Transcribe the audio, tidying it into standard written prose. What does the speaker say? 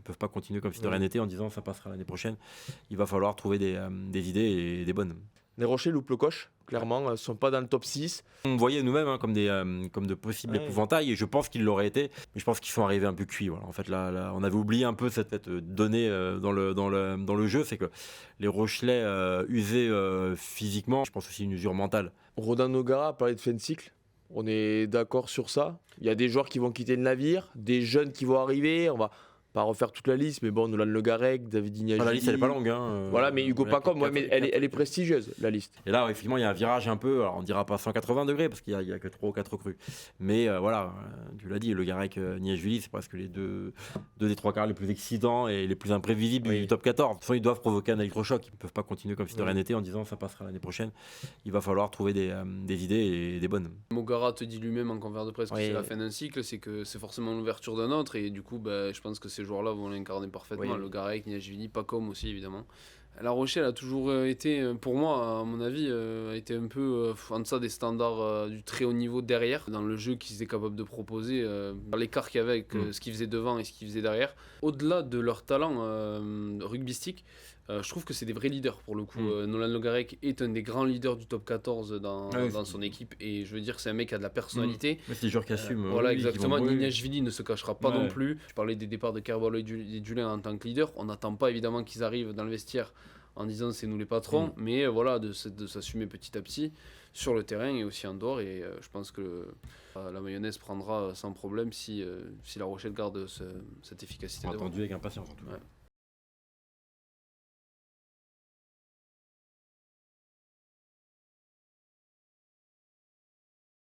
peuvent pas continuer comme si de rien n'était en disant ça passera l'année prochaine. Il va falloir trouver des idées et des bonnes. Les Rochers loupent le coche, clairement, ne sont pas dans le top 6. On voyait nous-mêmes comme de possibles épouvantails et je pense qu'ils l'auraient été, mais je pense qu'ils sont arrivés un peu cuits. Voilà. En fait, là, on avait oublié un peu cette donnée dans le jeu, c'est que les Rochelais usés physiquement, je pense aussi une usure mentale. Rodan Nogara a parlé de fin de cycle. On est d'accord sur ça. Il y a des joueurs qui vont quitter le navire, des jeunes qui vont arriver. On va pas refaire toute la liste, mais bon, Nolan Le Garec, David Ignashvili. La liste, elle est pas longue. Voilà, mais Hugo Pacom, mais elle est prestigieuse, la liste. Et là, effectivement, il y a un virage un peu, alors on dira pas 180 degrés, parce qu'il y a que 3 ou 4 recrues. Mais voilà, tu l'as dit, Le Garec, Ignashvili, c'est presque les deux des trois quarts les plus excitants et les plus imprévisibles du top 14. De toute façon, ils doivent provoquer un électrochoc. Ils ne peuvent pas continuer comme si de rien n'était en disant ça passera l'année prochaine. Il va falloir trouver des idées et des bonnes. Mogara te dit lui-même en conférence de presse que c'est la fin d'un cycle, c'est que c'est forcément l'ouverture d'un autre, et du coup, je pense que ces joueurs-là vont l'incarner parfaitement. Le Garec, Ignashvili, Pacom aussi, évidemment. La Rochelle a toujours été, pour moi, à mon avis, a été un peu en deçà des standards du très haut niveau derrière, dans le jeu qu'ils étaient capables de proposer, l'écart qu'il y avait avec ce qu'ils faisaient devant et ce qu'ils faisaient derrière. Au-delà de leur talent rugbystique, je trouve que c'est des vrais leaders pour le coup. Nolan Le Garec est un des grands leaders du top 14 dans son équipe, et je veux dire, c'est un mec qui a de la personnalité. C'est des joueurs qui assument. Voilà, exactement. Ignashvili ne se cachera pas non plus. Je parlais des départs de Carvalho et Dulin en tant que leader. On n'attend pas évidemment qu'ils arrivent dans le vestiaire en disant c'est nous les patrons, mais voilà, de s'assumer petit à petit sur le terrain et aussi en dehors. Et je pense que la mayonnaise prendra sans problème si La Rochelle garde cette efficacité. Attendu avec impatience en tout cas.